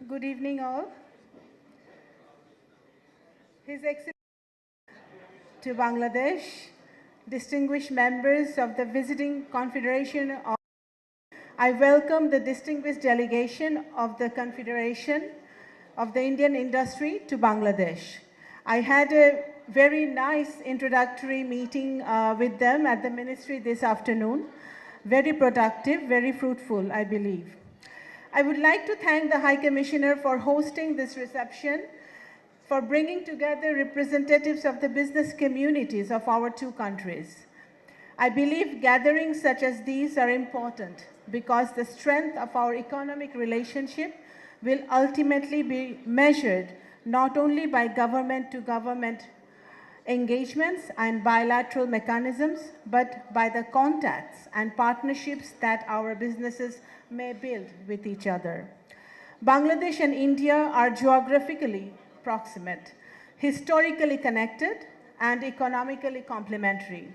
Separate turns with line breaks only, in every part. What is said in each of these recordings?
Good evening, all. His Excellency to Bangladesh, distinguished members of the Visiting Confederation of, I welcome the distinguished delegation of the Confederation of the Indian Industry to Bangladesh. I had a very nice introductory meeting with them at the ministry this afternoon. Very productive, very fruitful, I believe. I would like to thank the High Commissioner for hosting this reception, for bringing together representatives of the business communities of our two countries. I believe gatherings such as these are important because the strength of our economic relationship will ultimately be measured not only by government-to-government engagements and bilateral mechanisms, but by the contacts and partnerships that our businesses may build with each other. Bangladesh and India are geographically proximate, historically connected, and economically complementary.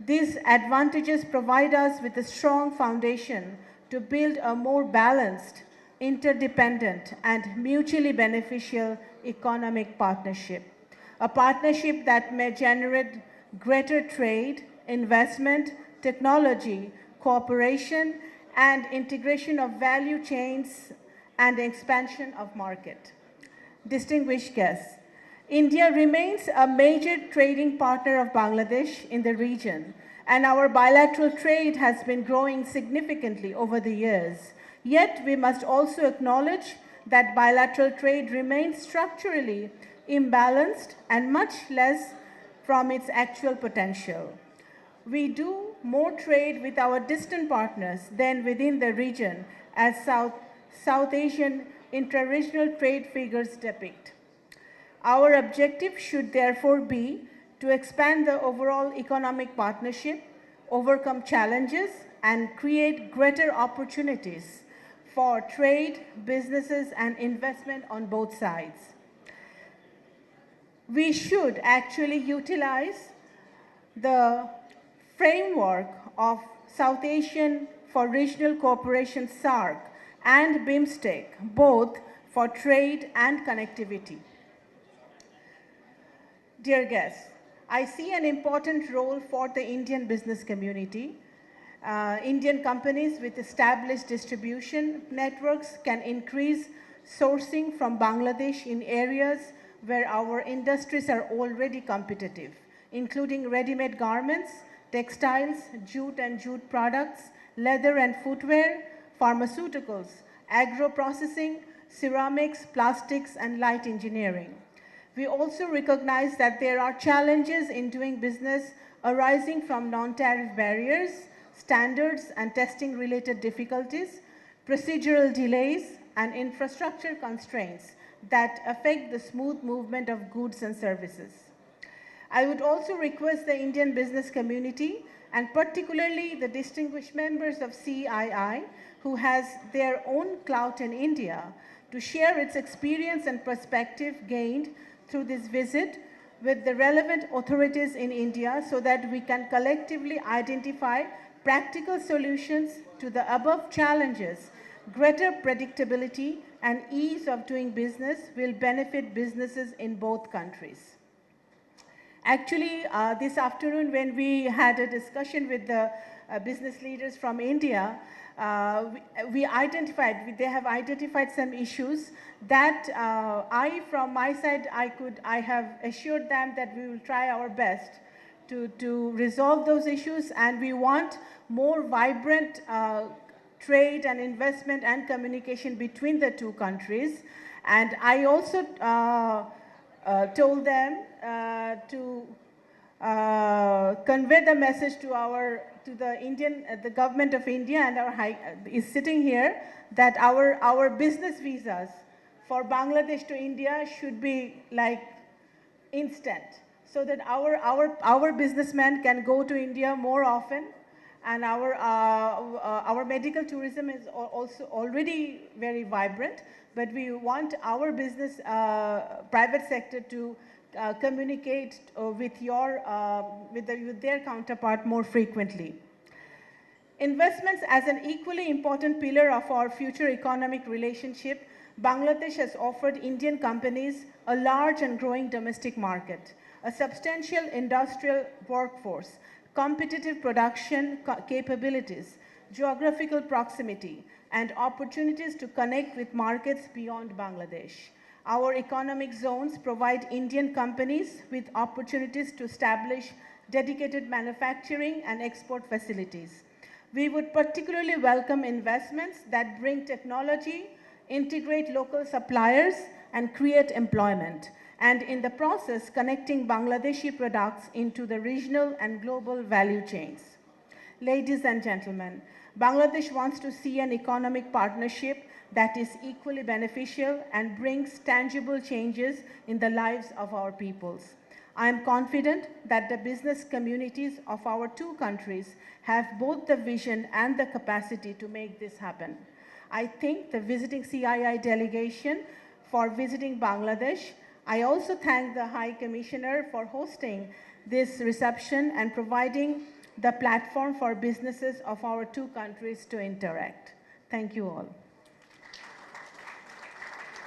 These advantages provide us with a strong foundation to build a more balanced, interdependent, and mutually beneficial economic partnership. A partnership that may generate greater trade, investment, technology, cooperation, and integration of value chains and expansion of market. Distinguished guests, India remains a major trading partner of Bangladesh in the region, and our bilateral trade has been growing significantly over the years. Yet, we must also acknowledge that bilateral trade remains structurally imbalanced and much less from its actual potential. We do more trade with our distant partners than within the region, as South Asian intra-regional trade figures depict. Our objective should therefore be to expand the overall economic partnership, overcome challenges, and create greater opportunities for trade, businesses, and investment on both sides. We should actually utilize the framework of South Asian for Regional Cooperation SAARC and BIMSTEC, both for trade and connectivity. Dear guests, I see an important role for the Indian business community. Indian companies with established distribution networks can increase sourcing from Bangladesh in areas where our industries are already competitive, including ready-made garments, textiles, jute and jute products, leather and footwear, pharmaceuticals, agro-processing, ceramics, plastics, and light engineering. We also recognize that there are challenges in doing business arising from non-tariff barriers, standards and testing related difficulties, procedural delays, and infrastructure constraints that affect the smooth movement of goods and services. I would also request the Indian business community, and particularly the distinguished members of CII, who has their own clout in India, to share its experience and perspective gained through this visit with the relevant authorities in India so that we can collectively identify practical solutions to the above challenges. Greater predictability and ease of doing business will benefit businesses in both countries. Actually, this afternoon when we had a discussion with the business leaders from India, they have identified some issues that from my side, I have assured them that we will try our best to resolve those issues, and we want more vibrant trade and investment and communication between the two countries. And I also told them to convey the message to the government of India, and is sitting here, that our business visas for Bangladesh to India should be like instant, so that our businessmen can go to India more often. And our medical tourism is also already very vibrant, but we want our business private sector to communicate with their counterpart more frequently. Investments as an equally important pillar of our future economic relationship Bangladesh has offered Indian companies a large and growing domestic market, a substantial industrial workforce, competitive production capabilities, geographical proximity, and opportunities to connect with markets beyond Bangladesh. Our economic zones provide Indian companies with opportunities to establish dedicated manufacturing and export facilities. We would particularly welcome investments that bring technology, integrate local suppliers, and create employment, and in the process, connecting Bangladeshi products into the regional and global value chains. Ladies and gentlemen, Bangladesh wants to see an economic partnership that is equally beneficial and brings tangible changes in the lives of our peoples. I am confident that the business communities of our two countries have both the vision and the capacity to make this happen. I thank the visiting CII delegation for visiting Bangladesh. I also thank the High Commissioner for hosting this reception and providing the platform for businesses of our two countries to interact. Thank you all.